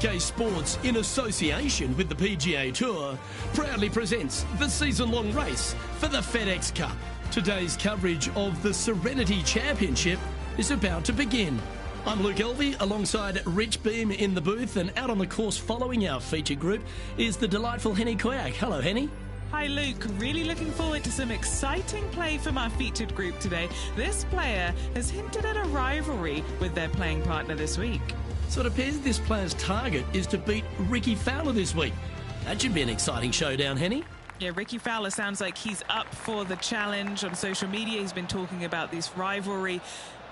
PGA Sports, in association with the PGA Tour, proudly presents the season-long race for the FedEx Cup. Today's coverage of the Serenity Championship is about to begin. I'm Luke Elvey alongside Rich Beam in the booth, and out on the course following our feature group is the delightful Henny Koyak. Hello, Henny. Hi Luke, really looking forward to some exciting play from our featured group today. This player has hinted at a rivalry with their playing partner this week. So it appears this player's target is to beat Ricky Fowler this week. That should be an exciting showdown, Henny. Yeah, Ricky Fowler sounds like he's up for the challenge. On social media, he's been talking about this rivalry.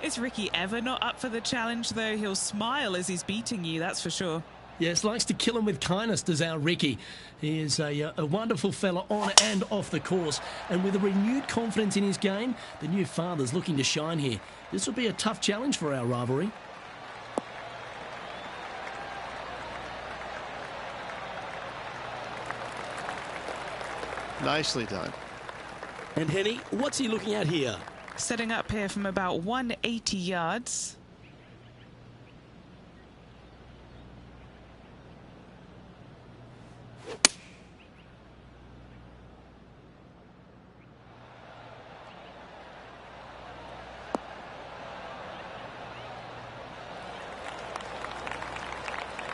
Is Ricky ever not up for the challenge, though? He'll smile as he's beating you, that's for sure. Yes, likes to kill him with kindness, does our Ricky. He is a wonderful fella on and off the course. And with a renewed confidence in his game, the new father's looking to shine here. This will be a tough challenge for our rivalry. Nicely done. And Henny, what's he looking at here? Setting up here from about 180 yards.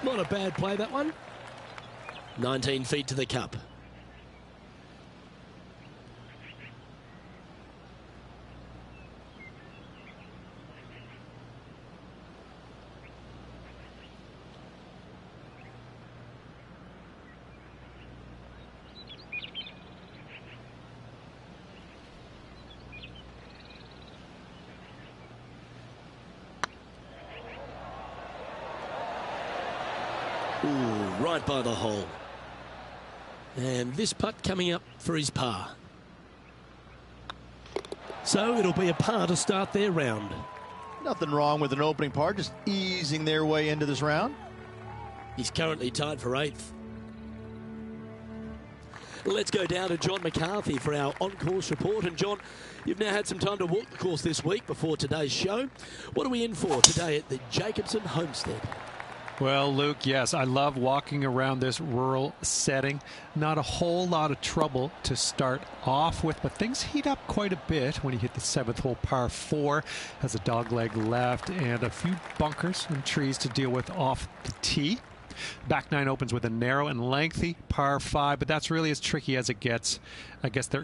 Not a bad play, that one. 19 feet to the cup. Ooh, right by the hole. And this putt coming up for his par. So it'll be a par to start their round. Nothing wrong with an opening par, just easing their way into this round. He's currently tied for 8th. Let's go down to John McCarthy for our on-course report. And John, you've now had some time to walk the course this week before today's show. What are we in for today at the Jacobson Homestead? Well, Luke, yes, I love walking around this rural setting. Not a whole lot of trouble to start off with, but things heat up quite a bit when you hit the 7th hole, par 4. Has a dogleg left and a few bunkers and trees to deal with off the tee. Back 9 opens with a narrow and lengthy par 5, but that's really as tricky as it gets. I guess it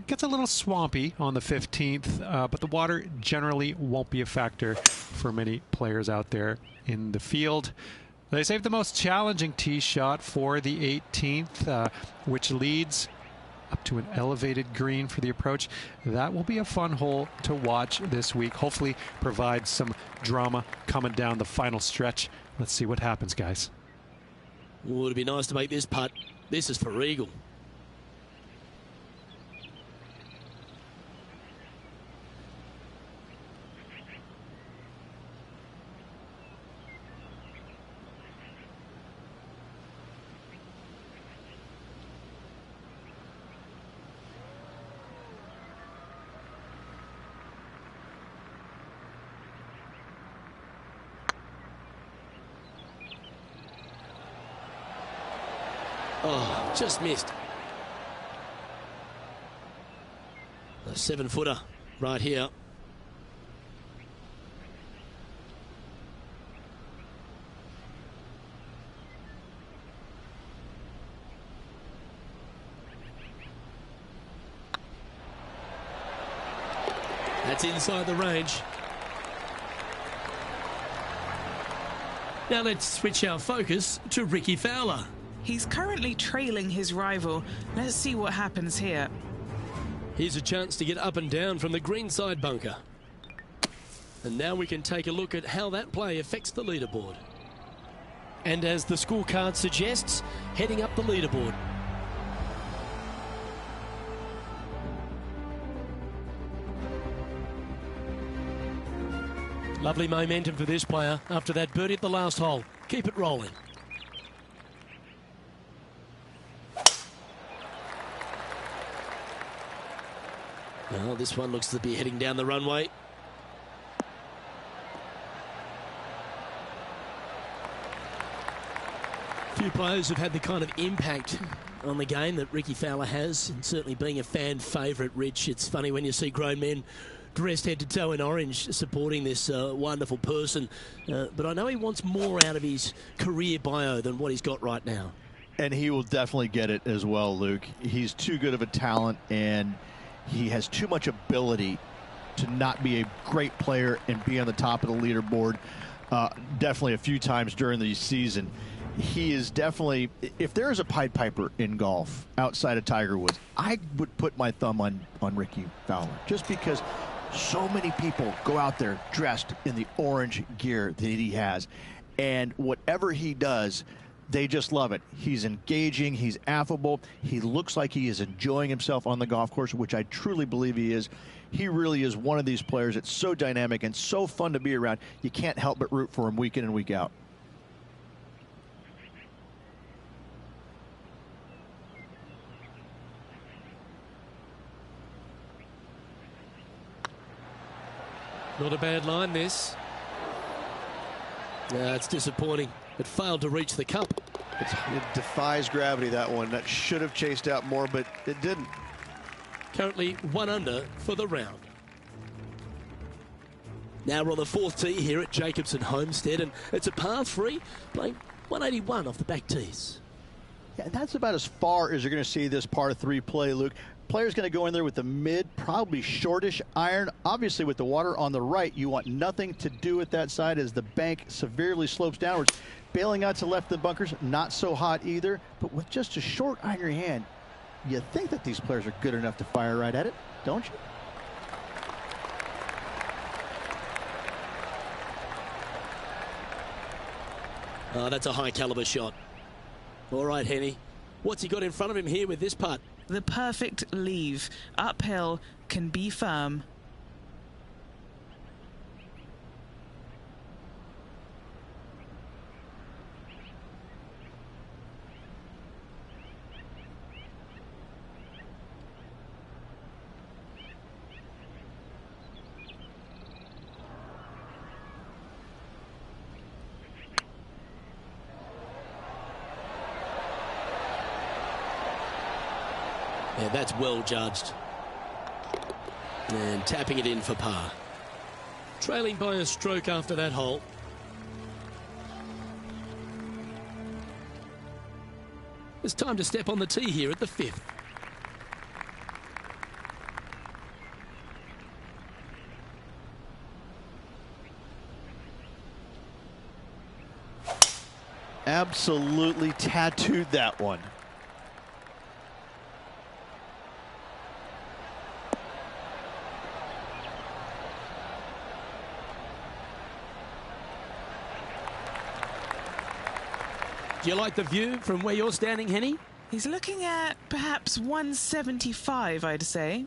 gets a little swampy on the 15th, but the water generally won't be a factor for many players out there in the field. They saved the most challenging tee shot for the 18th, which leads up to an elevated green for the approach. That will be a fun hole to watch this week. Hopefully provide some drama coming down the final stretch. Let's see what happens, guys. Would it be nice to make this putt? This is for eagle. Oh, just missed. A 7-footer right here. That's inside the range. Now let's switch our focus to Ricky Fowler. He's currently trailing his rival. Let's see what happens here. Here's a chance to get up and down from the greenside bunker. And now we can take a look at how that play affects the leaderboard. And as the scorecard suggests, heading up the leaderboard. Lovely momentum for this player after that birdie at the last hole. Keep it rolling. Well, this one looks to be heading down the runway. Few players have had the kind of impact on the game that Ricky Fowler has, and certainly being a fan favourite, Rich. It's funny when you see grown men dressed head to toe in orange supporting this wonderful person, but I know he wants more out of his career bio than what he's got right now. And he will definitely get it as well, Luke. He's too good of a talent, and he has too much ability to not be a great player and be on the top of the leaderboard definitely a few times during the season. He is definitely, if there is a Pied Piper in golf outside of Tiger Woods, I would put my thumb on Ricky Fowler, just because so many people go out there dressed in the orange gear that he has, and whatever he does, they just love it. He's engaging, he's affable, he looks like he is enjoying himself on the golf course, which I truly believe he is. He really is one of these players that's so dynamic and so fun to be around. You can't help but root for him week in and week out. Not a bad line, this. It's disappointing. It failed to reach the cup. It defies gravity, that one. That should have chased out more, but it didn't. Currently 1 under for the round. Now we're on the 4th tee here at Jacobson Homestead, and it's a par 3, playing 181 off the back tees. Yeah, that's about as far as you're going to see this par 3 play, Luke. Player's going to go in there with the mid, probably shortish iron. Obviously, with the water on the right, you want nothing to do with that side as the bank severely slopes downwards. Bailing out to left of the bunkers, not so hot either. But with just a short iron in your hand, you think that these players are good enough to fire right at it, don't you? Oh, that's a high caliber shot. All right, Henny. What's he got in front of him here with this putt? The perfect leave. Uphill, can be firm. Yeah, that's well judged. And tapping it in for par. Trailing by a stroke after that hole. It's time to step on the tee here at the 5th. Absolutely tattooed that one. Do you like the view from where you're standing, Henny? He's looking at perhaps 175, I'd say.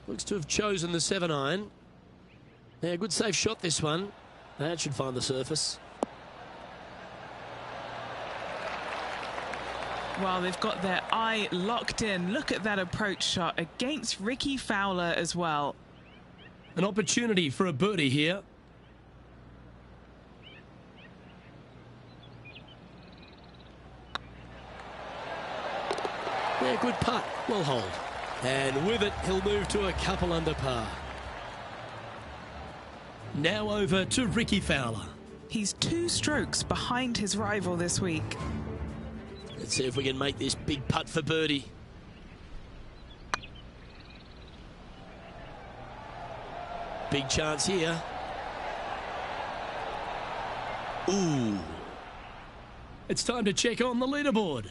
Looks to have chosen the 7-iron. Yeah, good safe shot, this one. That should find the surface. Well, they've got their eye locked in. Look at that approach shot against Ricky Fowler as well. An opportunity for a birdie here. Yeah, good putt. Well hold. And with it, he'll move to a couple under par. Now over to Ricky Fowler. He's 2 strokes behind his rival this week. Let's see if we can make this big putt for birdie. Big chance here. Ooh. It's time to check on the leaderboard.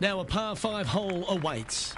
Now a par 5 hole awaits.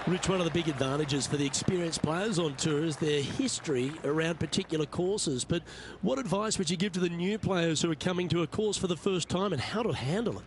Rich, one of the big advantages for the experienced players on tour is their history around particular courses. But what advice would you give to the new players who are coming to a course for the first time and how to handle it?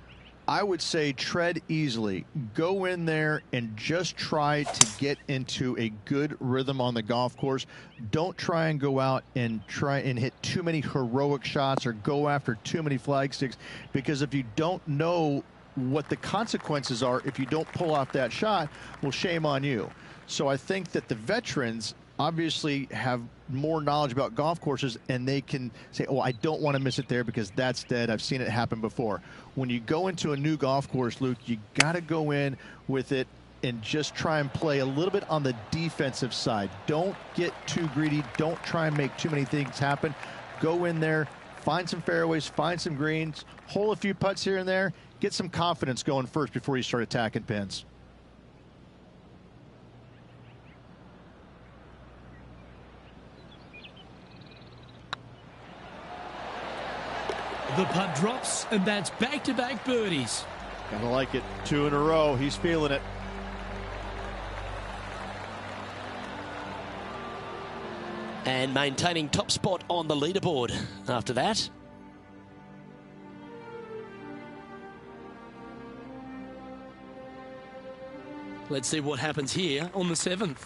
I would say tread easily. Go in there and just try to get into a good rhythm on the golf course. Don't try and go out and try and hit too many heroic shots or go after too many flag sticks, because if you don't know what the consequences are if you don't pull off that shot, well, shame on you. So I think that the veterans obviously have more knowledge about golf courses, and they can say, oh, I don't want to miss it there because that's dead. I've seen it happen before. When you go into a new golf course, Luke, you got to go in with it and just try and play a little bit on the defensive side. Don't get too greedy. Don't try and make too many things happen. Go in there, find some fairways, find some greens, hole a few putts here and there, get some confidence going first before you start attacking pins. The putt drops, and that's back-to-back birdies. Kind of like it. 2 in a row. He's feeling it. And maintaining top spot on the leaderboard after that. Let's see what happens here on the 7th.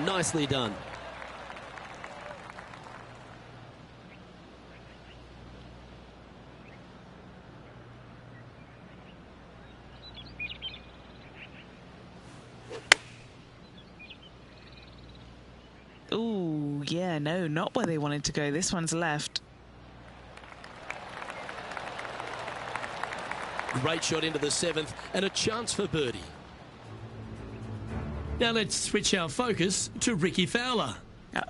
Nicely done. Ooh, yeah, no, not where they wanted to go. This one's left. Great shot into the 7th and a chance for birdie. Now let's switch our focus to Ricky Fowler.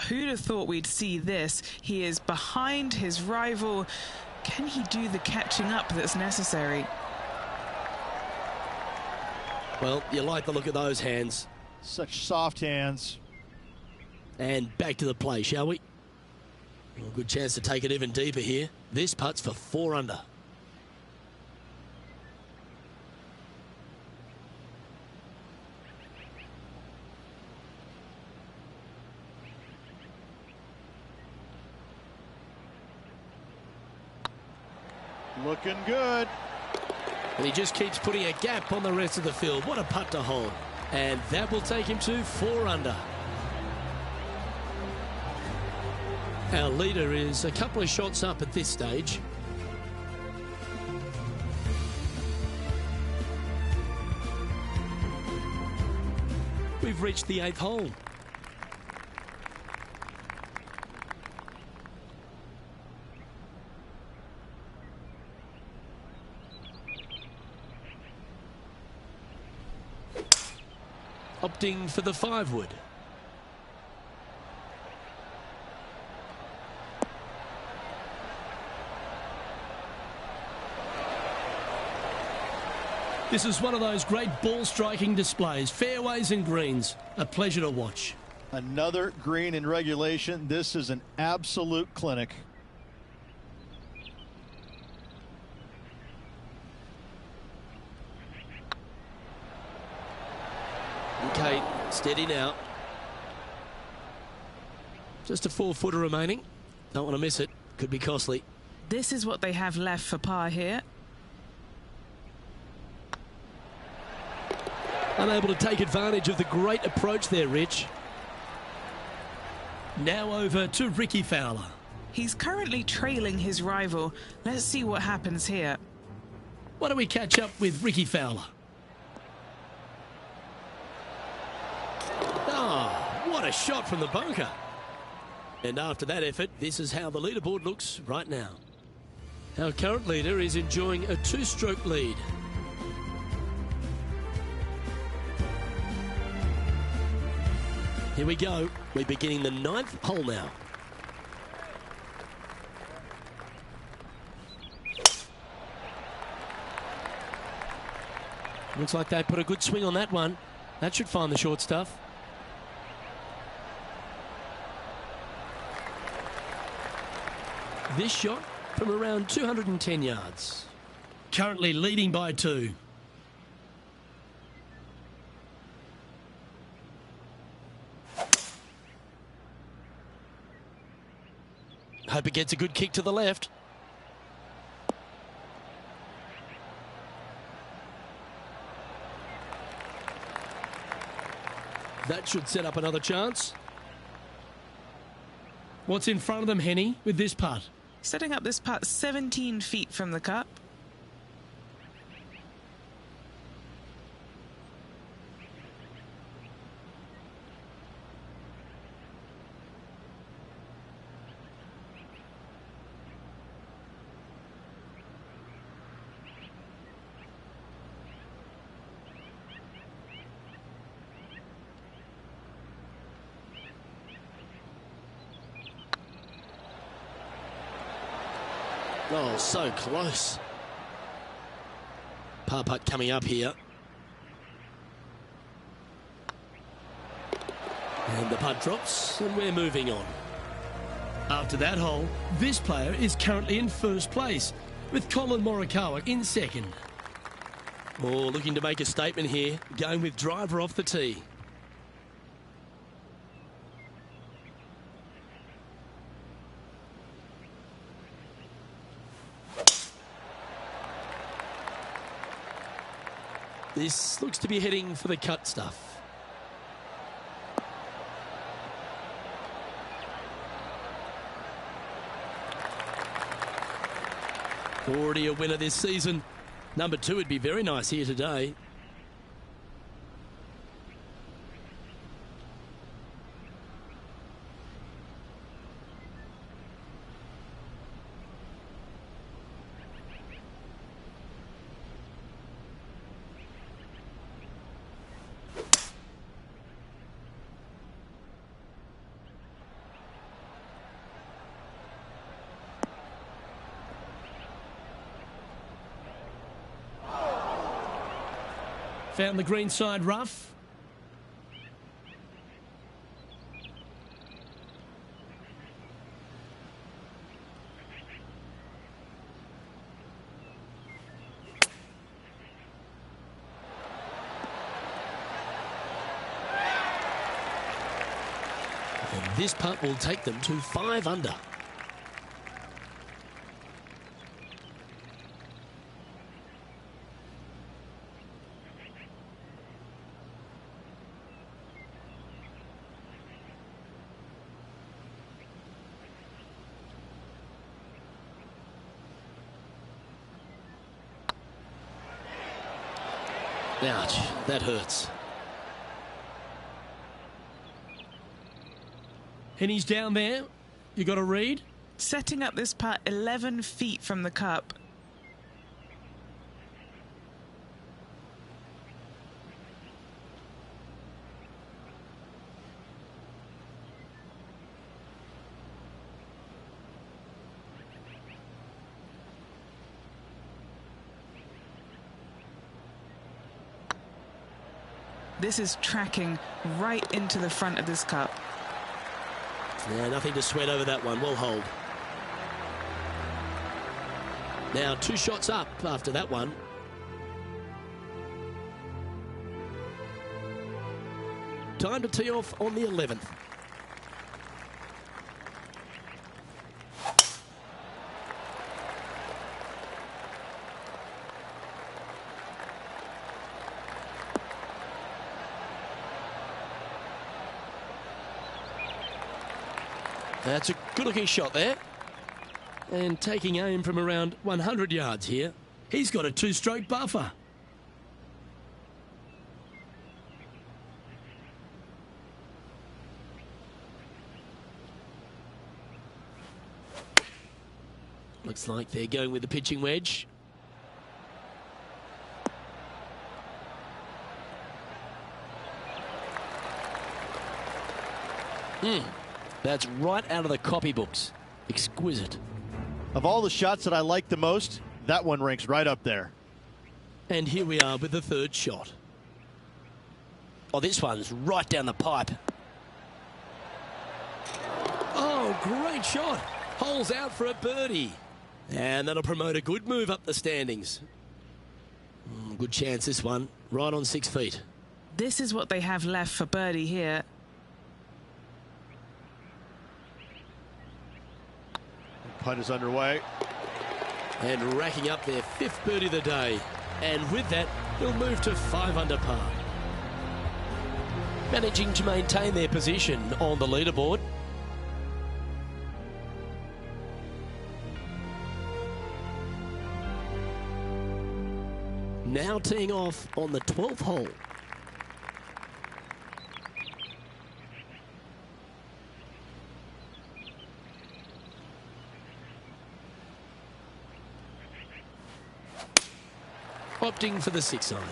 Who'd have thought we'd see this? He is behind his rival. Can he do the catching up that's necessary? Well, you like the look of those hands. Such soft hands. And back to the play, shall we? Well, good chance to take it even deeper here. This putt's for 4 under. Looking good. And he just keeps putting a gap on the rest of the field. What a putt to hold. And that will take him to 4 under. Our leader is a couple of shots up at this stage. We've reached the 8th hole. Opting for the 5-wood. This is one of those great ball striking displays, fairways and greens. A pleasure to watch. Another green in regulation. This is an absolute clinic. Okay, steady now. Just a 4-footer remaining. Don't want to miss it. Could be costly. This is what they have left for par here. Unable to take advantage of the great approach there, Rich. Now over to Ricky Fowler. He's currently trailing his rival. Let's see what happens here. Why don't we catch up with Ricky Fowler? Ah, what a shot from the bunker. And after that effort, this is how the leaderboard looks right now. Our current leader is enjoying a 2-stroke lead. Here we go. We're beginning the 9th hole now. Looks like they put a good swing on that one. That should find the short stuff. This shot from around 210 yards. Currently leading by 2. Hope it gets a good kick to the left. That should set up another chance. What's in front of them, Henny, with this putt? Setting up this putt 17 feet from the cup. Oh, so close. Par putt coming up here. And the putt drops, and we're moving on. After that hole, this player is currently in first place, with Colin Morikawa in second. Oh, looking to make a statement here, going with driver off the tee. This looks to be heading for the cut stuff. Already a winner this season. Number 2 would be very nice here today. Found the green side rough. And this putt will take them to 5 under. Ouch, that hurts. Henny's down there. You got a read? Setting up this putt 11 feet from the cup. This is tracking right into the front of this cup. Yeah, nothing to sweat over that one. We'll hold. Now 2 shots up after that one. Time to tee off on the 11th. That's a good-looking shot there. And taking aim from around 100 yards here. He's got a 2-stroke buffer. Looks like they're going with the pitching wedge. That's right out of the copybooks. Exquisite. Of all the shots that I like the most, that one ranks right up there. And here we are with the third shot. Oh, this one's right down the pipe. Oh, great shot. Holes out for a birdie. And that'll promote a good move up the standings. Good chance, this one. Right on 6 feet. This is what they have left for birdie here. Putt is underway. And racking up their 5th birdie of the day. And with that, they'll move to 5 under par. Managing to maintain their position on the leaderboard. Now teeing off on the 12th hole. Opting for the 6 iron.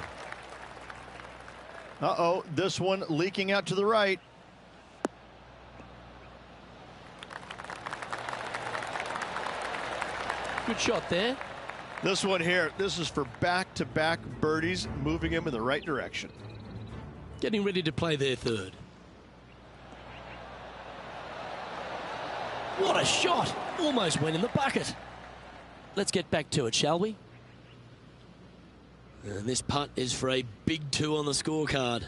Uh-oh, this one leaking out to the right. Good shot there. This one here, this is for back-to-back birdies, moving him in the right direction. Getting ready to play their third. What a shot! Almost went in the bucket. Let's get back to it, shall we? And this putt is for a big 2 on the scorecard.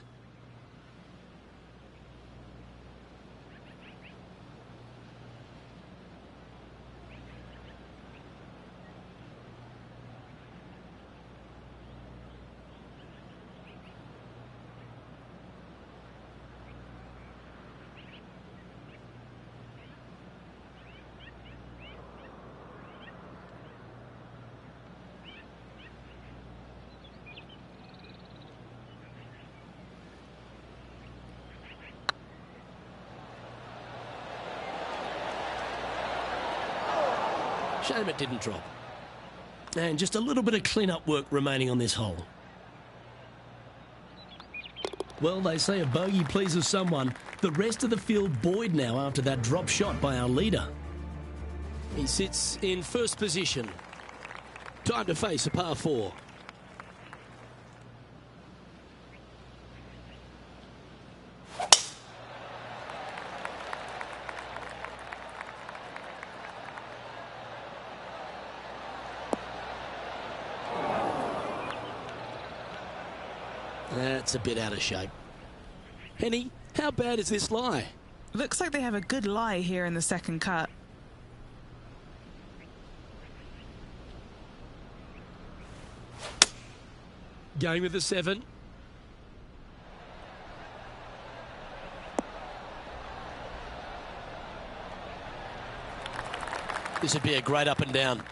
Shame it didn't drop. And just a little bit of clean-up work remaining on this hole. Well, they say a bogey pleases someone. The rest of the field buoyed now after that drop shot by our leader. He sits in first position. Time to face a par 4. That's a bit out of shape. Henny, how bad is this lie? Looks like they have a good lie here in the second cut. Going with the 7. This would be a great up and down.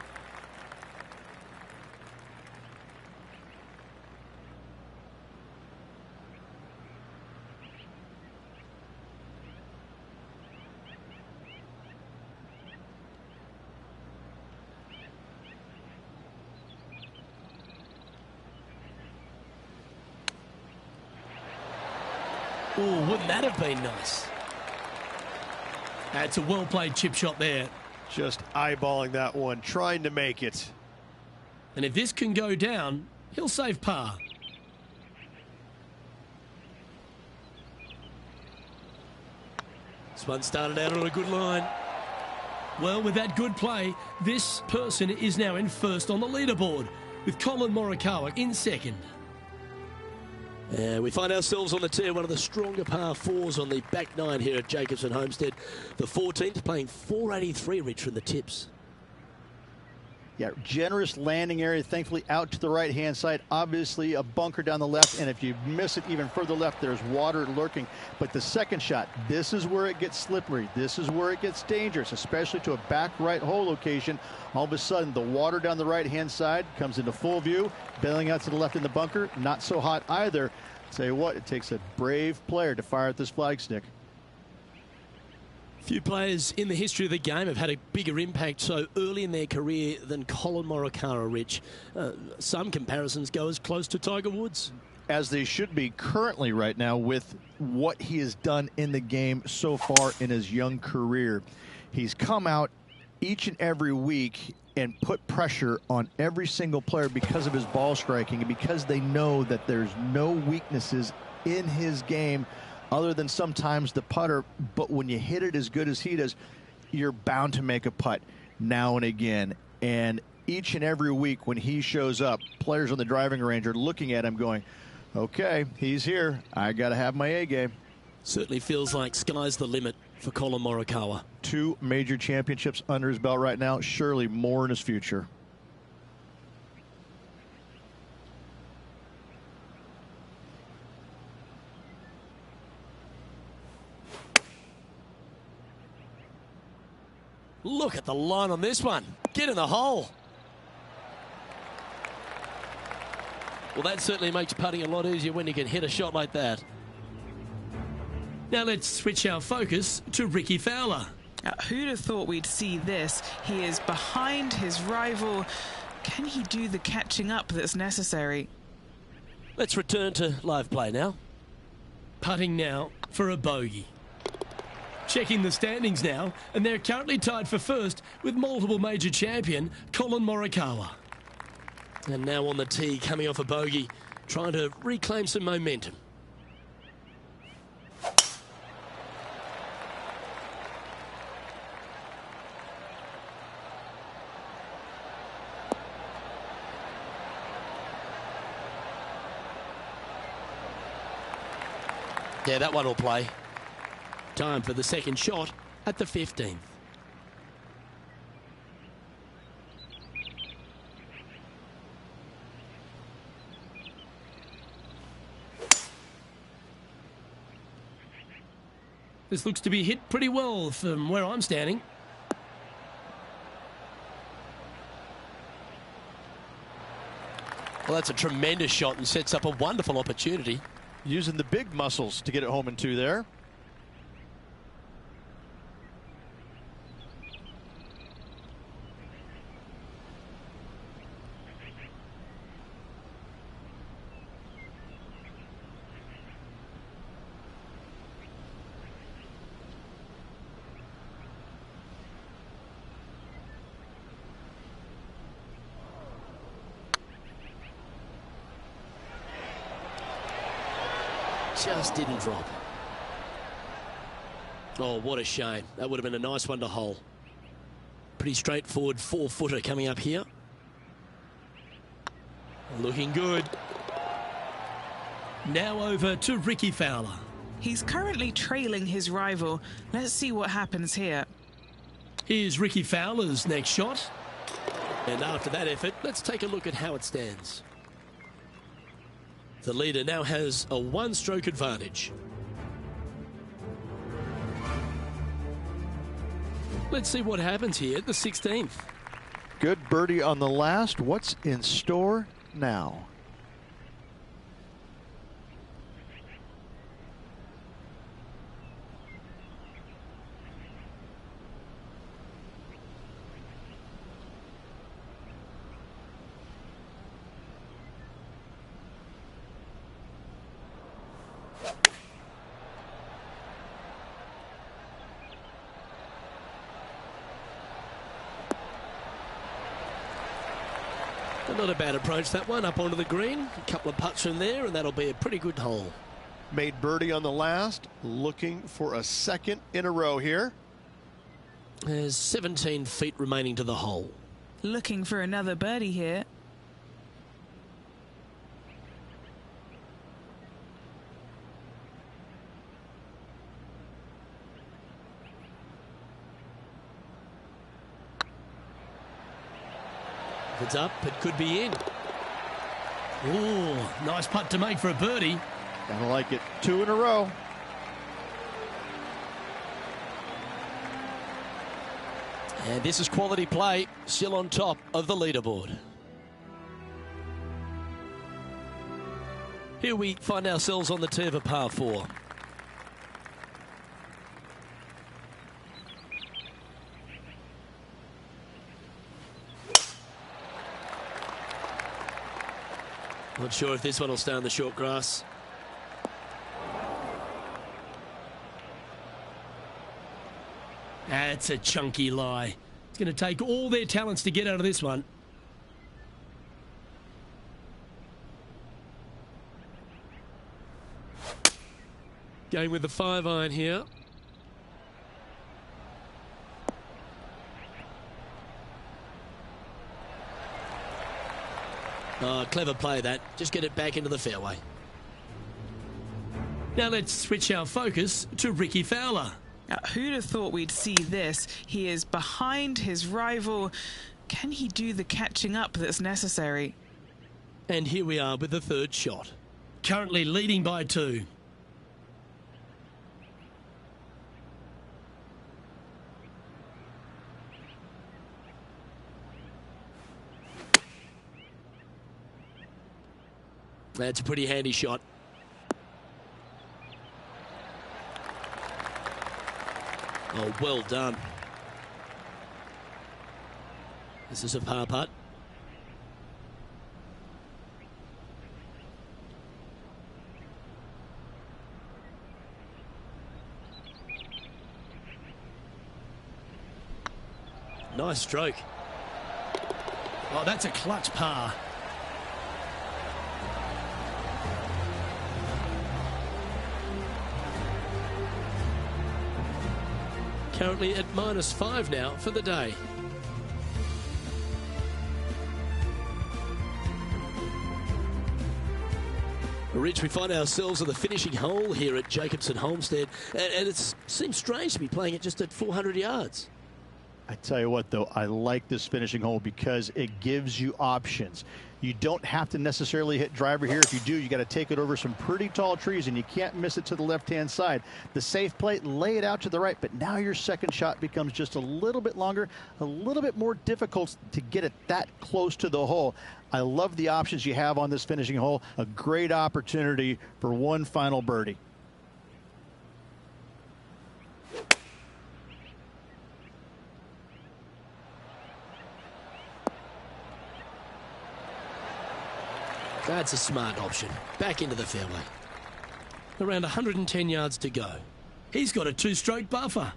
Oh, wouldn't that have been nice? That's a well-played chip shot there. Just eyeballing that one, trying to make it. And if this can go down, he'll save par. This one started out on a good line. Well, with that good play, this person is now in first on the leaderboard, with Colin Morikawa in second. We find ourselves on the tee, one of the stronger par 4s on the back 9 here at Jacobson Homestead. The 14th playing 483, Rich, from the tips. Yeah, generous landing area, thankfully out to the right-hand side. Obviously a bunker down the left, and if you miss it even further left, there's water lurking. But the second shot, this is where it gets slippery. This is where it gets dangerous, especially to a back right hole location. All of a sudden, the water down the right-hand side comes into full view. Bailing out to the left in the bunker, not so hot either. Tell you what, it takes a brave player to fire at this flagstick. Few players in the history of the game have had a bigger impact so early in their career than Colin Morikawa, Rich. Some comparisons go as close to Tiger Woods. As they should be currently right now with what he has done in the game so far in his young career. He's come out each and every week and put pressure on every single player because of his ball striking and because they know that there's no weaknesses in his game other than sometimes the putter. But when you hit it as good as he does, you're bound to make a putt now and again. And each and every week when he shows up, players on the driving range are looking at him going, okay, he's here. I got to have my A game. Certainly feels like sky's the limit for Colin Morikawa. 2 major championships under his belt right now. Surely more in his future. Look at the line on this one. Get in the hole. Well, that certainly makes putting a lot easier when you can hit a shot like that. Now let's switch our focus to Ricky Fowler. Who'd have thought we'd see this? He is behind his rival. Can he do the catching up that's necessary? Let's return to live play now. Putting now for a bogey. Checking the standings now, and they're currently tied for first with multiple major champion Colin Morikawa. And now on the tee, coming off a bogey, trying to reclaim some momentum. Yeah, that one will play. Time for the second shot at the 15th. This looks to be hit pretty well from where I'm standing. Well, that's a tremendous shot and sets up a wonderful opportunity. Using the big muscles to get it home in 2 there. Just didn't drop. Oh, what a shame. That would have been a nice one to hole. Pretty straightforward 4-footer coming up here. Looking good. Now over to Ricky Fowler. He's currently trailing his rival. Let's see what happens here. Here's Ricky Fowler's next shot. And after that effort, let's take a look at how it stands. The leader now has a 1-stroke advantage. Let's see what happens here at the 16th. Good birdie on the last. What's in store now? Not a bad approach, that one, up onto the green. A couple of putts from there, and that'll be a pretty good hole. Made birdie on the last, looking for a second in a row here. There's 17 feet remaining to the hole. Looking for another birdie here. If it's up, it could be in. Ooh, nice putt to make for a birdie. Gotta like it. 2 in a row. And this is quality play, still on top of the leaderboard. Here we find ourselves on the tee of a par 4. Not sure if this one will stay on the short grass. That's a chunky lie. It's going to take all their talents to get out of this one. Going with the 5-iron here. Oh, clever play that. Just get it back into the fairway. Now let's switch our focus to Ricky Fowler. Who'd have thought we'd see this? He is behind his rival. Can he do the catching up that's necessary? And here we are with the third shot. Currently leading by 2. That's a pretty handy shot. Oh, well done. This is a par putt. Nice stroke. Oh, that's a clutch par. Currently at -5 now for the day. Rich, we find ourselves at the finishing hole here at Jacobson Homestead, and it seems strange to be playing it just at 400 yards. I tell you what, though, I like this finishing hole because it gives you options. You don't have to necessarily hit driver here. If you do, you got to take it over some pretty tall trees, and you can't miss it to the left-hand side. The safe play, lay it out to the right, but now your second shot becomes just a little bit longer, a little bit more difficult to get it that close to the hole. I love the options you have on this finishing hole. A great opportunity for one final birdie. That's a smart option. Back into the fairway. Around 110 yards to go. He's got a 2-stroke buffer.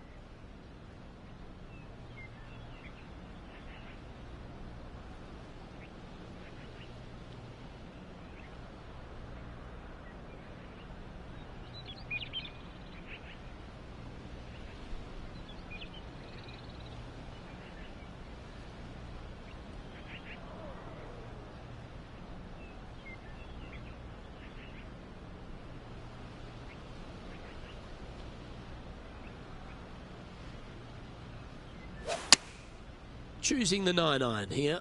Choosing the 9-iron here.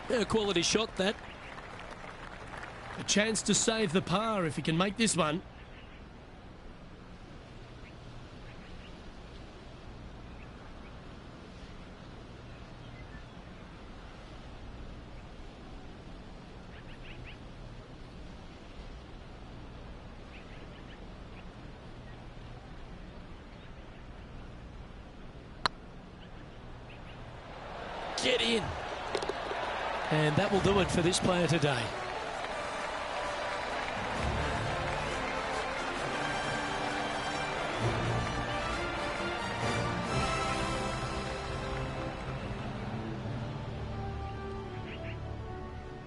A quality shot, that. A chance to save the par if he can make this one. Get in. And that will do it for this player today.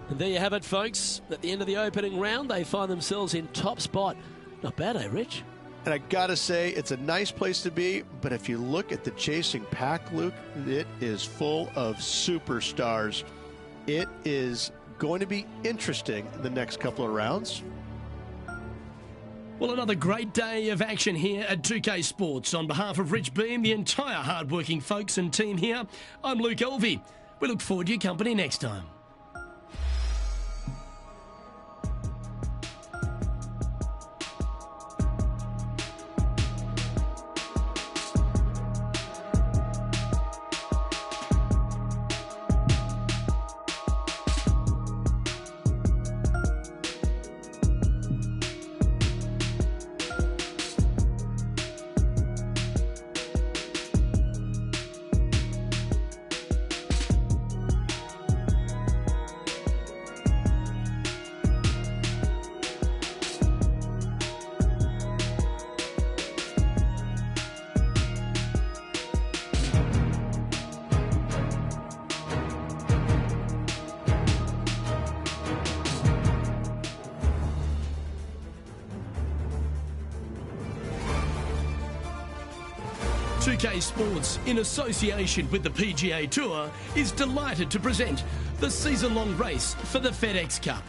And there you have it, folks. At the end of the opening round, they find themselves in top spot. Not bad, eh, Rich? And I gotta say, it's a nice place to be, but if you look at the chasing pack, Luke, it is full of superstars. It is going to be interesting the next couple of rounds. Well, another great day of action here at 2K Sports. On behalf of Rich Beam, the entire hard-working folks and team here, I'm Luke Elvey. We look forward to your company next time. 2K Sports, in association with the PGA Tour, is delighted to present the season-long race for the FedEx Cup.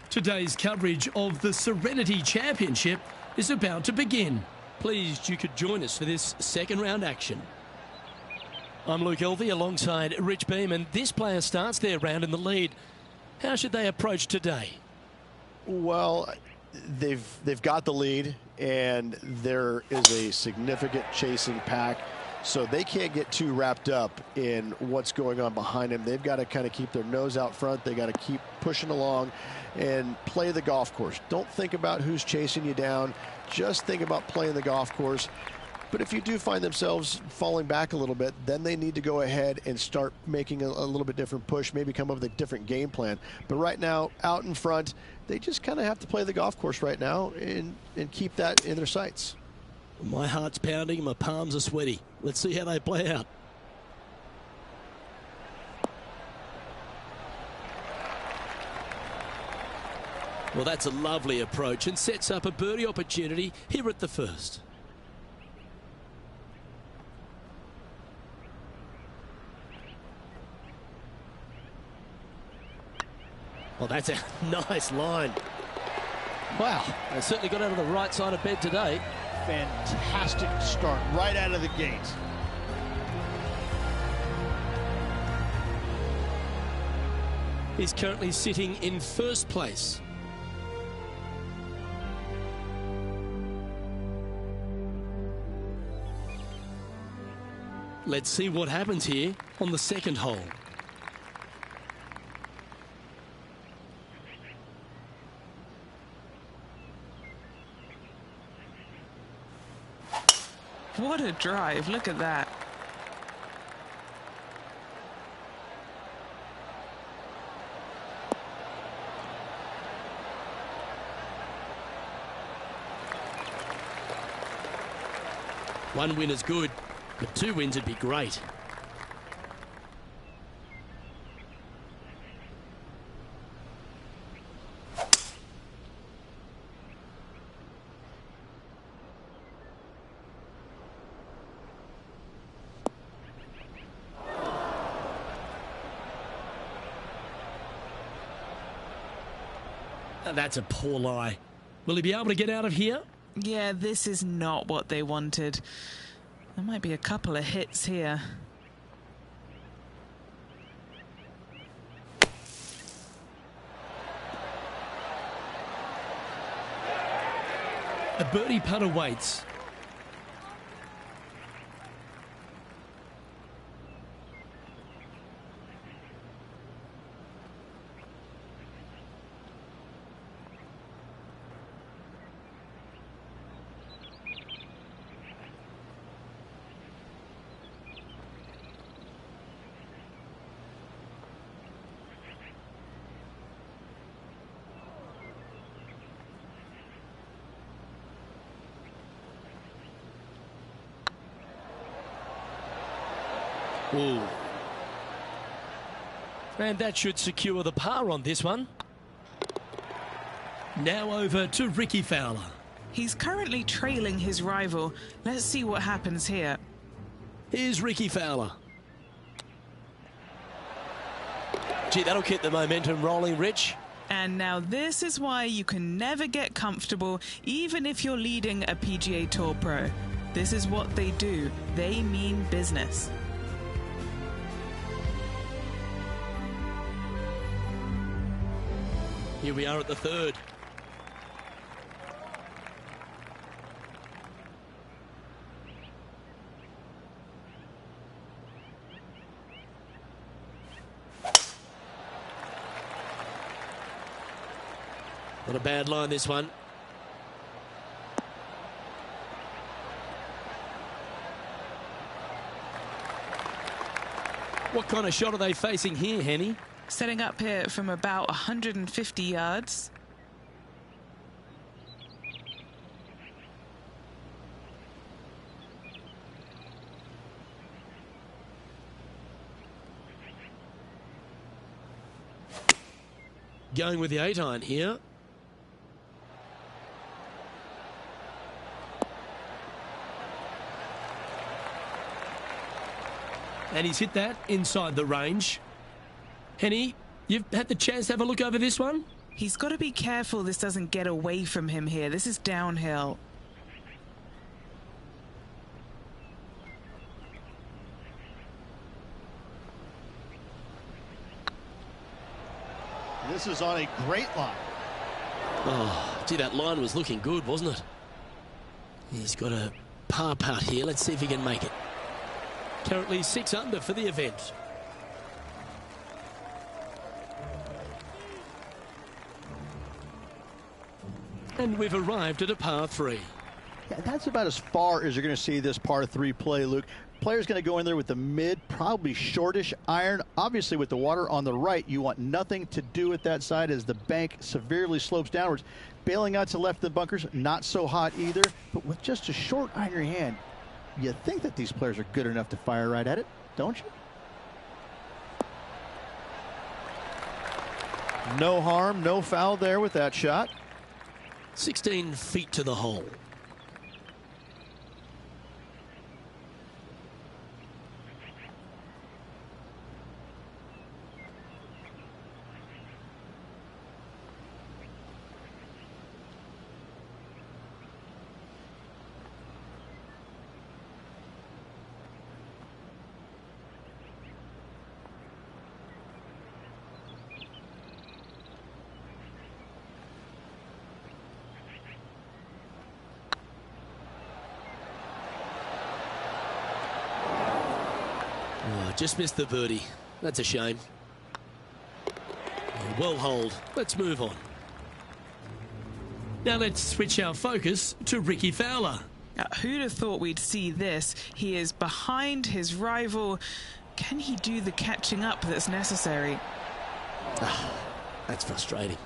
Today's coverage of the Serenity Championship is about to begin. Pleased you could join us for this second round action. I'm Luke Elvey alongside Rich Beam, and this player starts their round in the lead. How should they approach today? Well, they've got the lead, and there is a significant chasing pack, so they can't get too wrapped up in what's going on behind them. They've got to kind of keep their nose out front. They got to keep pushing along and play the golf course. Don't think about who's chasing you down. Just think about playing the golf course. But if you do find themselves falling back a little bit, then they need to go ahead and start making a little bit different push, maybe come up with a different game plan. But right now, out in front, they just kind of have to play the golf course right now and keep that in their sights. My heart's pounding, my palms are sweaty. Let's see how they play out. Well, that's a lovely approach and sets up a birdie opportunity here at the first. Well, that's a nice line. Wow, they certainly got out of the right side of bed today. Fantastic start right out of the gate. He's currently sitting in first place. Let's see what happens here on the second hole. What a drive. Look at that. One win is good, but 2 wins would be great. That's a poor lie. Will he be able to get out of here? Yeah, this is not what they wanted. There might be a couple of hits here. A birdie putt awaits. Ooh. And that should secure the par on this one. Now over to Ricky Fowler. He's currently trailing his rival. Let's see what happens here. Here's Ricky Fowler. Gee, that'll keep the momentum rolling, Rich. And now this is why you can never get comfortable, even if you're leading a PGA Tour pro. This is what they do. They mean business. Here we are at the third. Not a bad line, this one. What kind of shot are they facing here, Henny? Setting up here from about 150 yards. Going with the 8-iron here. And he's hit that inside the range. Henny, you've had the chance to have a look over this one? He's got to be careful this doesn't get away from him here. This is downhill. This is on a great line. Oh, gee, that line was looking good, wasn't it? He's got a par putt here. Let's see if he can make it. Currently 6 under for the event. And we've arrived at a par 3. Yeah, that's about as far as you're going to see this par 3 play, Luke. Player's going to go in there with the mid, probably shortish iron. Obviously, with the water on the right, you want nothing to do with that side as the bank severely slopes downwards. Bailing out to the left of the bunkers, not so hot either. But with just a short iron in your hand, you think that these players are good enough to fire right at it, don't you? No harm, no foul there with that shot. 16 feet to the hole. Oh, just missed the birdie. That's a shame. Well holed. Let's move on. Now let's switch our focus to Ricky Fowler. Who'd have thought we'd see this? He is behind his rival. Can he do the catching up that's necessary? That's frustrating.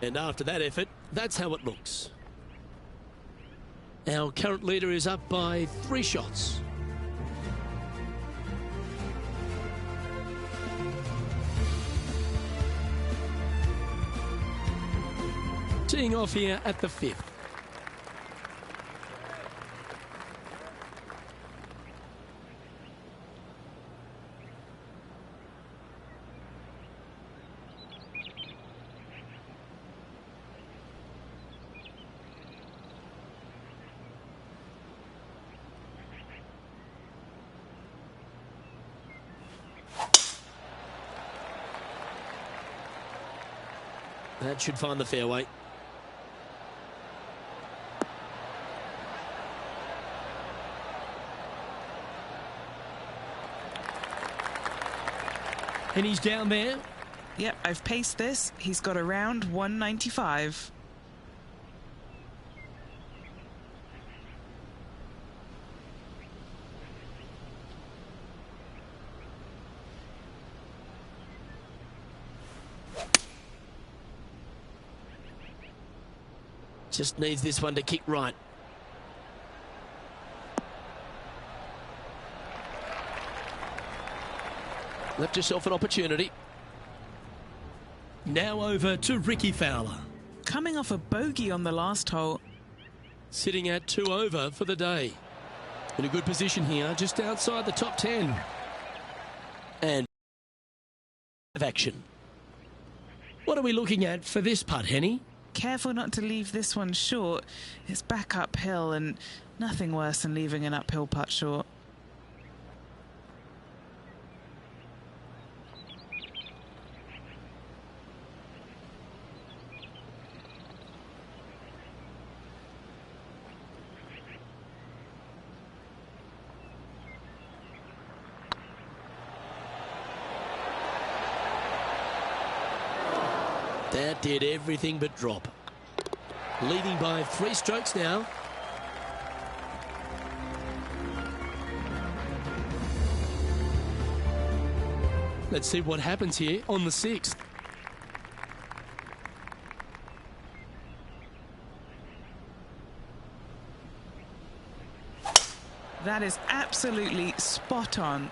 And after that effort, that's how it looks. Our current leader is up by 3 shots. Teeing off here at the 5th. That should find the fairway. And he's down there. Yep, I've paced this. He's got around 195. Just needs this one to kick right. Left yourself an opportunity. Now over to Ricky Fowler. Coming off a bogey on the last hole. Sitting at 2 over for the day. In a good position here, just outside the top 10. And of action. What are we looking at for this putt, Henny? Careful not to leave this one short. It's back uphill and nothing worse than leaving an uphill putt short. That did everything but drop. Leading by 3 strokes now. Let's see what happens here on the 6th. That is absolutely spot on.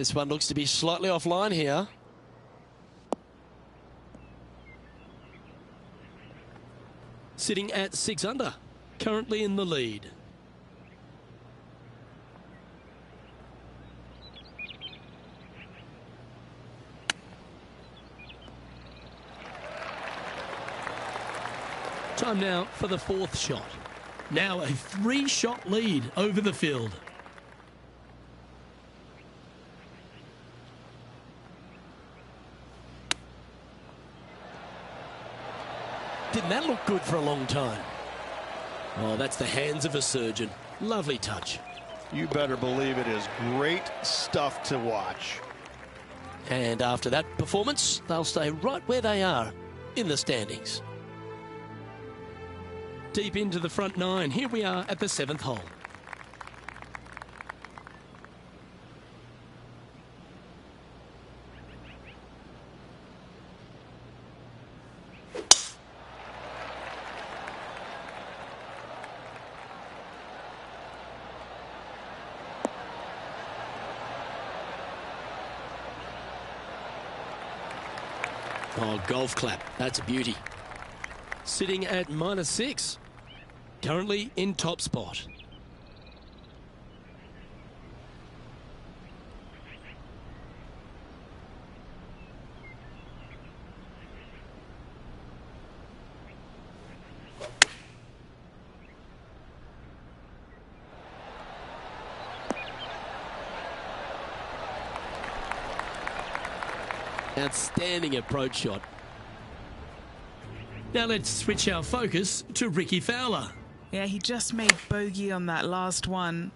This one looks to be slightly offline here. Sitting at 6 under, currently in the lead. Time now for the 4th shot. Now a 3-shot lead over the field. Didn't that look good for a long time? Oh, that's the hands of a surgeon. Lovely touch. You better believe it is great stuff to watch. And after that performance, they'll stay right where they are in the standings. Deep into the front 9, here we are at the 7th hole. Oh, golf clap. That's a beauty. Sitting at -6. Currently in top spot. Outstanding approach shot. Now let's switch our focus to Ricky Fowler. Yeah, he just made bogey on that last one.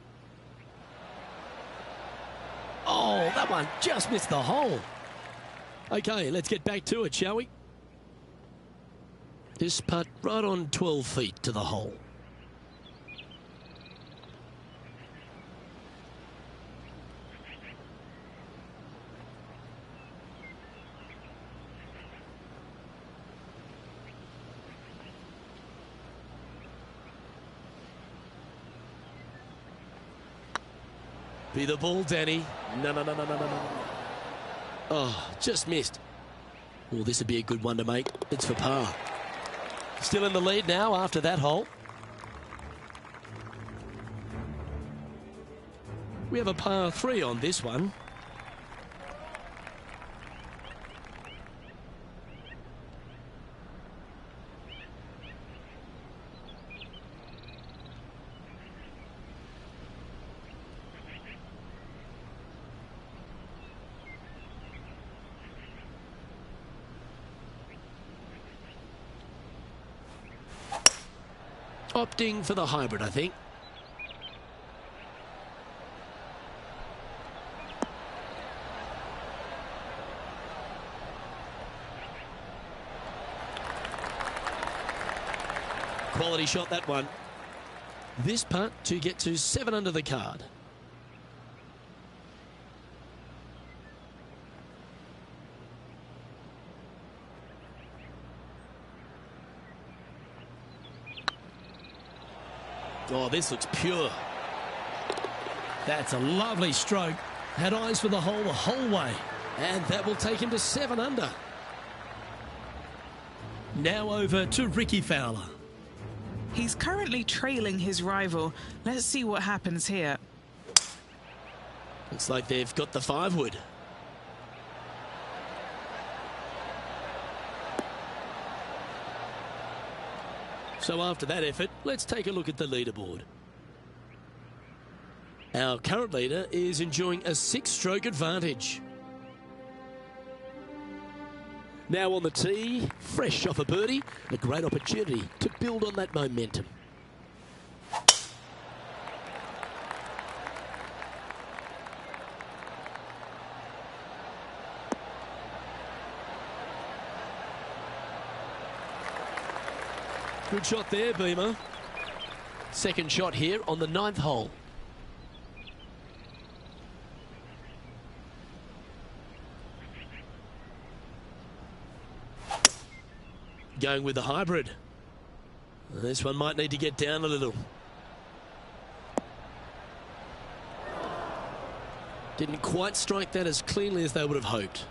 Oh, that one just missed the hole. Okay, let's get back to it, shall we? This putt right on 12 feet to the hole. Be the ball, Danny. No. Oh, just missed. Well, this would be a good one to make. It's for par. Still in the lead now after that hole. We have a par 3 on this one. Opting for the hybrid, I think. Quality shot, that one. This putt to get to 7 under the card. Oh, this looks pure. That's a lovely stroke. Had eyes for the whole way. And that will take him to 7 under. Now over to Ricky Fowler. He's currently trailing his rival. Let's see what happens here. Looks like they've got the 5-wood. So after that effort, let's take a look at the leaderboard. Our current leader is enjoying a 6-stroke advantage. Now on the tee, fresh off a birdie, a great opportunity to build on that momentum. Good shot there, Beamer. Second shot here on the 9th hole. Going with the hybrid. This one might need to get down a little. Didn't quite strike that as cleanly as they would have hoped.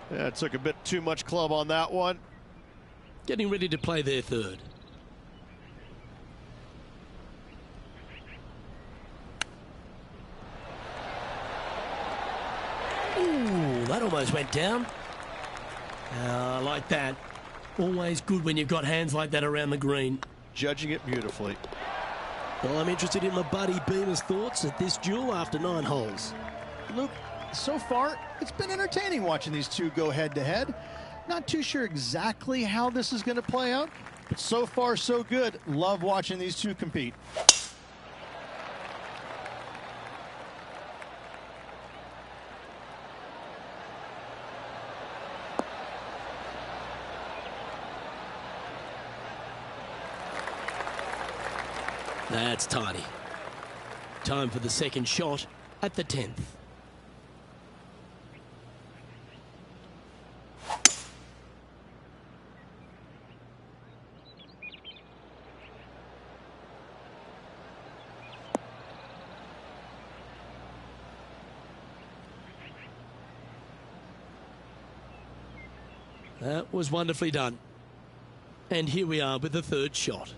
Yeah, it took a bit too much club on that one. Getting ready to play their third. Ooh, that almost went down. I like that. Always good when you've got hands like that around the green. Judging it beautifully. Well, I'm interested in my buddy Beamer's thoughts at this duel after 9 holes. Luke, so far, it's been entertaining watching these two go head-to-head. Not too sure exactly how this is going to play out, but so far, so good. Love watching these two compete. That's tidy. Time for the second shot at the 10th. That was wonderfully done. And here we are with the third shot.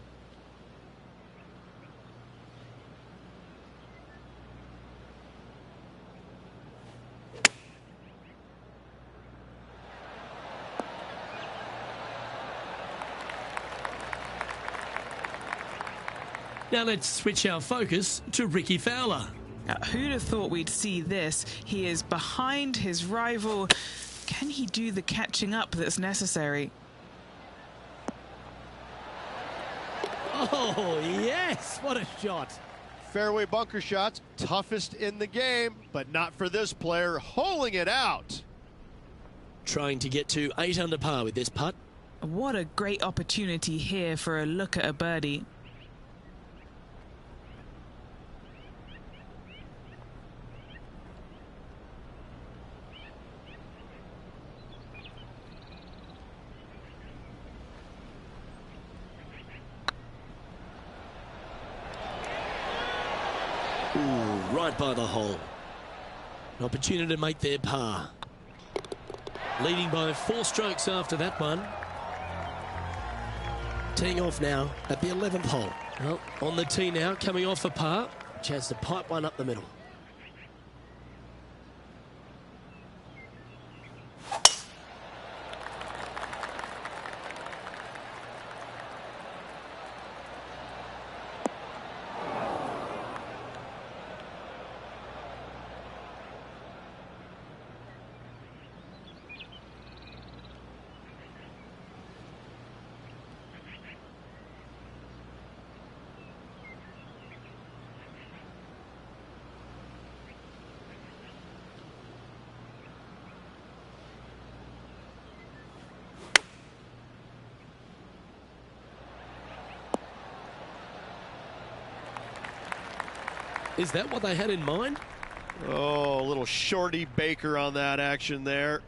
Now let's switch our focus to Ricky Fowler. Now, who'd have thought we'd see this? He is behind his rival. Can he do the catching up that's necessary? Oh, yes! What a shot. Fairway bunker shots, toughest in the game, but not for this player, holing it out. Trying to get to 8 under par with this putt. What a great opportunity here for a look at a birdie. Ooh, right by the hole. An opportunity to make their par. Leading by 4 strokes after that one. Teeing off now at the 11th hole. Well, on the tee now, coming off a par. Chance to pipe one up the middle. Is that what they had in mind? Oh, a little shorty Baker on that action there.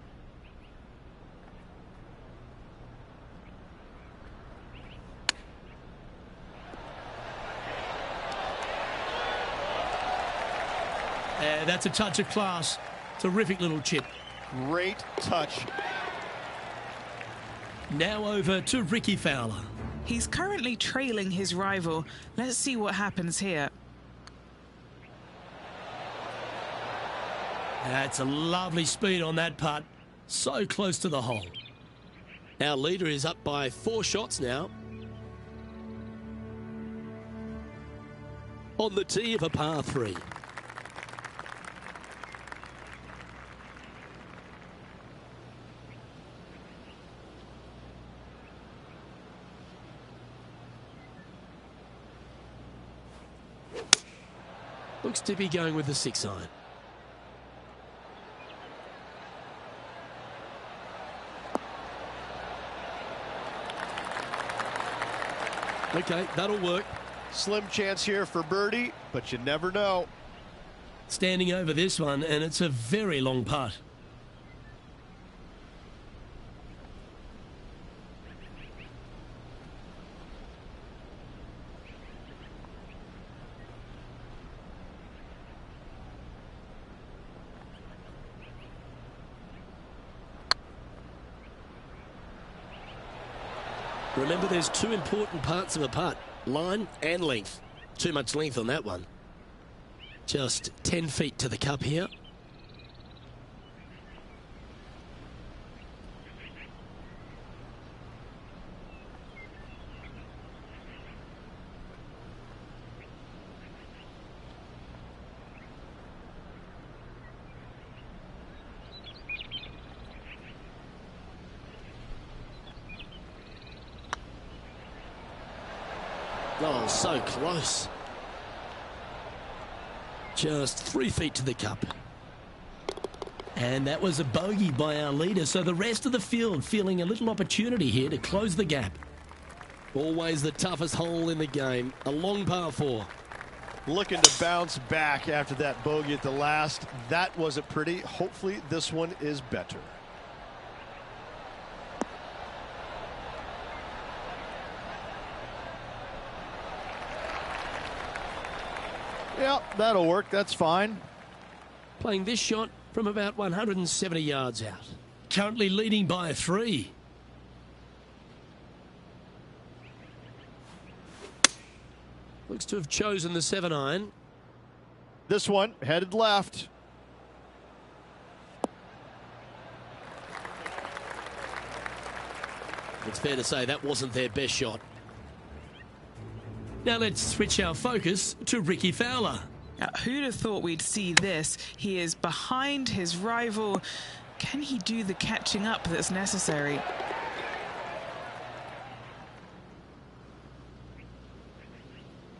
That's a touch of class. Terrific little chip. Great touch. Now over to Ricky Fowler. He's currently trailing his rival. Let's see what happens here. That's a lovely speed on that putt. So close to the hole. Our leader is up by 4 shots now. On the tee of a par 3. Looks to be going with the 6 iron. Okay, that'll work. Slim chance here for birdie, but you never know. Standing over this one, and it's a very long putt. Remember, there's two important parts of a putt, line and length. Too much length on that one. Just 10 feet to the cup here. Oh, so close. Just 3 feet to the cup. And that was a bogey by our leader, so the rest of the field feeling a little opportunity here to close the gap. Always the toughest hole in the game, a long par 4. Looking to bounce back after that bogey at the last. That wasn't pretty. Hopefully this one is better. Yeah, that'll work. That's fine. Playing this shot from about 170 yards out. Currently leading by 3. Looks to have chosen the 7-iron. This one headed left. It's fair to say that wasn't their best shot. Now let's switch our focus to Ricky Fowler. Now, who'd have thought we'd see this? He is behind his rival. Can he do the catching up that's necessary?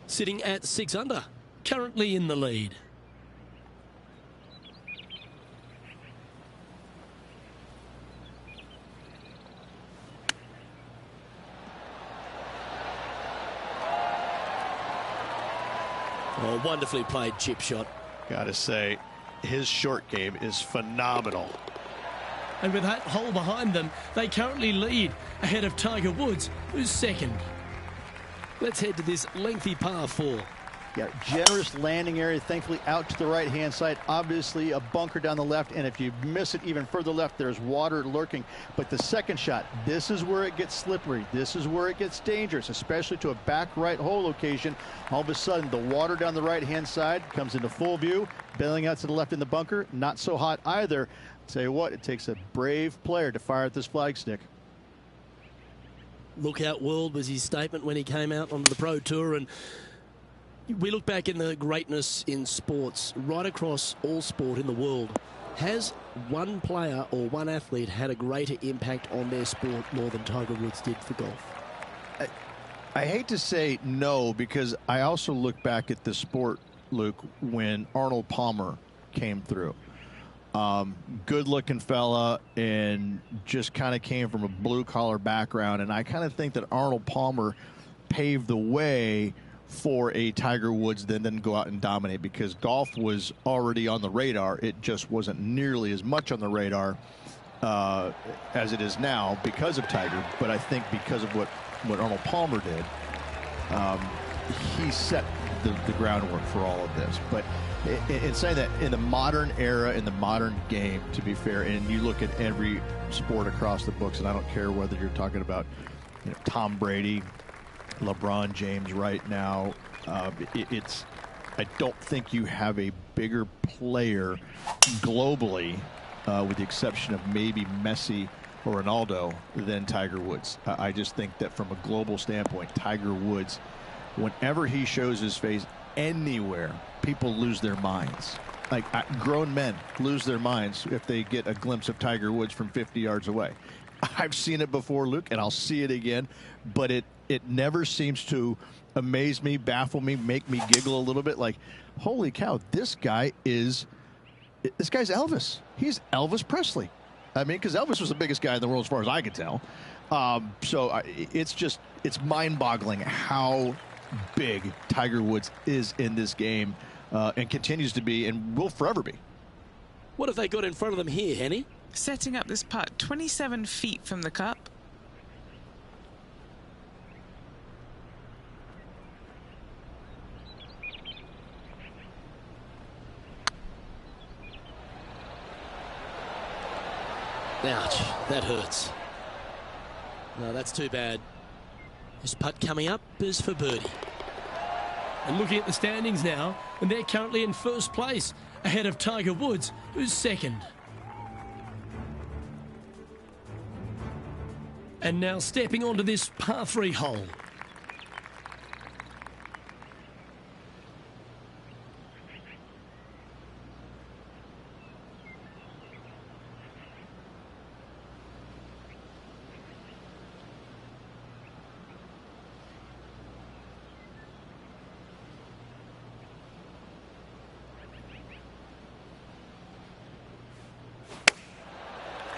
Sitting at 6 under, currently in the lead. Oh, wonderfully played chip shot. Gotta say, his short game is phenomenal. And with that hole behind them, they currently lead ahead of Tiger Woods, who's second. Let's head to this lengthy par 4. Yeah, generous landing area, thankfully out to the right-hand side. Obviously a bunker down the left, and if you miss it even further left, there's water lurking. But the second shot, this is where it gets slippery. This is where it gets dangerous, especially to a back right hole location. All of a sudden, the water down the right-hand side comes into full view. Bailing out to the left in the bunker, not so hot either. Tell you what, it takes a brave player to fire at this flagstick. Look out world was his statement when he came out onto the Pro Tour, and we look back in the greatness in sports, right across all sport in the world. Has one player or one athlete had a greater impact on their sport more than Tiger Woods did for golf? I hate to say no, because I also look back at the sport, Luke, when Arnold Palmer came through. Good-looking fella and just kind of came from a blue-collar background, and I kind of think that Arnold Palmer paved the way for a Tiger Woods then didn't go out and dominate, because golf was already on the radar. It just wasn't nearly as much on the radar as it is now because of Tiger. But I think because of what Arnold Palmer did, he set the groundwork for all of this. But in saying that, in the modern era, in the modern game, to be fair, and you look at every sport across the books, and I don't care whether you're talking about Tom Brady, LeBron James right now, I don't think you have a bigger player globally, with the exception of maybe Messi or Ronaldo, than Tiger Woods. I just think that from a global standpoint, Tiger Woods, whenever he shows his face anywhere, people lose their minds. Like, grown men lose their minds if they get a glimpse of Tiger Woods from 50 yards away. I've seen it before, Luke, and I'll see it again, but it never seems to amaze me, baffle me, make me giggle a little bit. Like, holy cow, this guy's Elvis. He's Elvis Presley. I mean, because Elvis was the biggest guy in the world as far as I can tell. It's mind-boggling how big Tiger Woods is in this game, and continues to be, and will forever be. What have they got in front of them here, Henny? Setting up this putt, 27 feet from the cup. Ouch, that hurts. No, that's too bad. This putt coming up is for birdie. And looking at the standings now, and they're currently in first place, ahead of Tiger Woods, who's second. And now stepping onto this par 3 hole.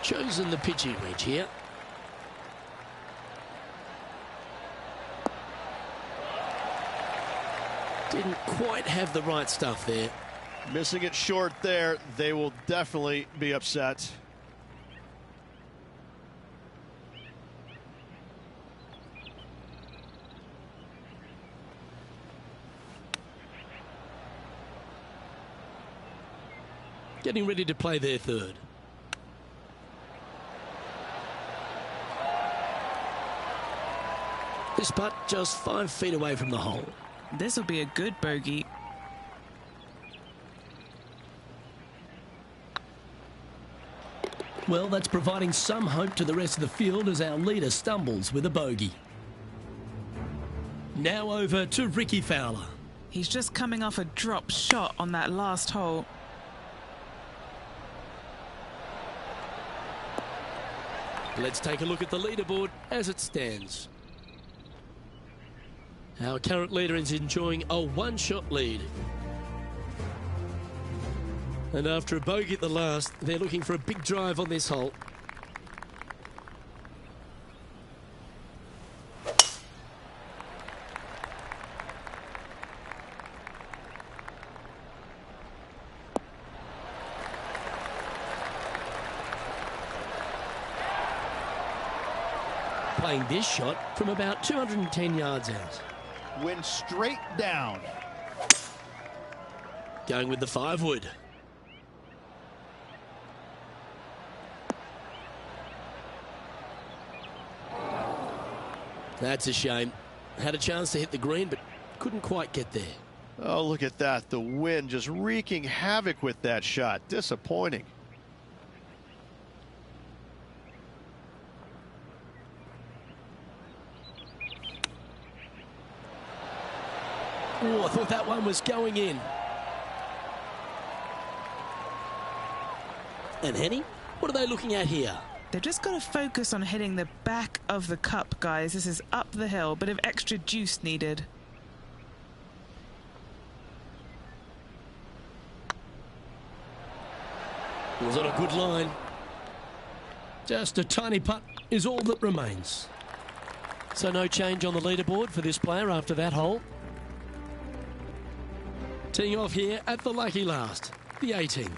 Chosen the pitching wedge here. Didn't quite have the right stuff there. Missing it short there. They will definitely be upset. Getting ready to play their third. This putt just 5 feet away from the hole. This will be a good bogey. Well, that's providing some hope to the rest of the field as our leader stumbles with a bogey. Now over to Ricky Fowler. He's just coming off a drop shot on that last hole. Let's take a look at the leaderboard as it stands. Our current leader is enjoying a 1-shot lead. And after a bogey at the last, they're looking for a big drive on this hole. Playing this shot from about 210 yards out. Went straight down. Going with the 5-wood. That's a shame. Had a chance to hit the green, but couldn't quite get there. Oh, look at that. The wind just wreaking havoc with that shot. Disappointing. Oh, I thought that one was going in. And Henny, what are they looking at here? They've just got to focus on hitting the back of the cup, guys. This is up the hill, bit of extra juice needed. Was on a good line. Just a tiny putt is all that remains. So no change on the leaderboard for this player after that hole. Teeing off here at the lucky last, the 18.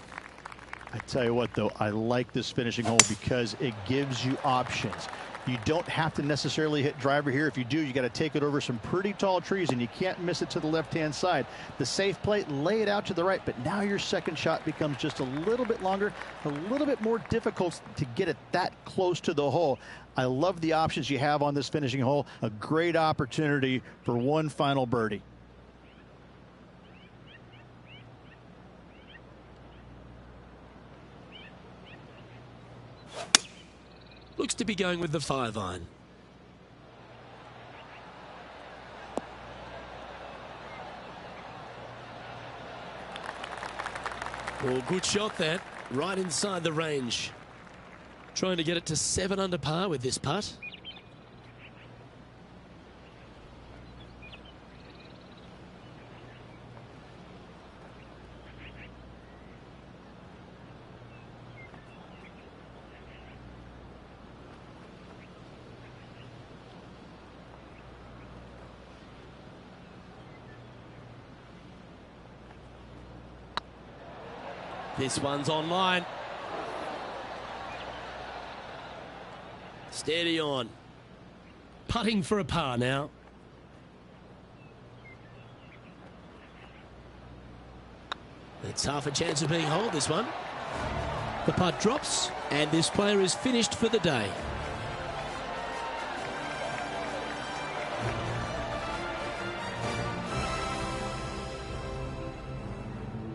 I tell you what, though, I like this finishing hole because it gives you options. You don't have to necessarily hit driver here. If you do, you got to take it over some pretty tall trees, and you can't miss it to the left-hand side. The safe play, lay it out to the right, but now your second shot becomes just a little bit longer, a little bit more difficult to get it that close to the hole. I love the options you have on this finishing hole. A great opportunity for one final birdie. Looks to be going with the 5-iron. Well, good shot that, right inside the range. Trying to get it to 7 under par with this putt. This one's online. Steady on. Putting for a par now. It's half a chance of being holed, this one. The putt drops, and this player is finished for the day.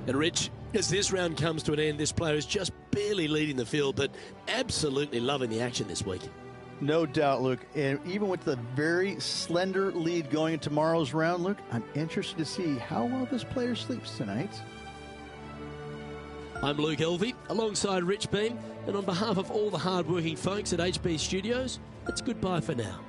And Rich, as this round comes to an end, this player is just barely leading the field, but absolutely loving the action this week. No doubt, Luke. And even with the very slender lead going in tomorrow's round, Luke, I'm interested to see how well this player sleeps tonight. I'm Luke Elvey, alongside Rich Beam, and on behalf of all the hard-working folks at HB Studios, it's goodbye for now.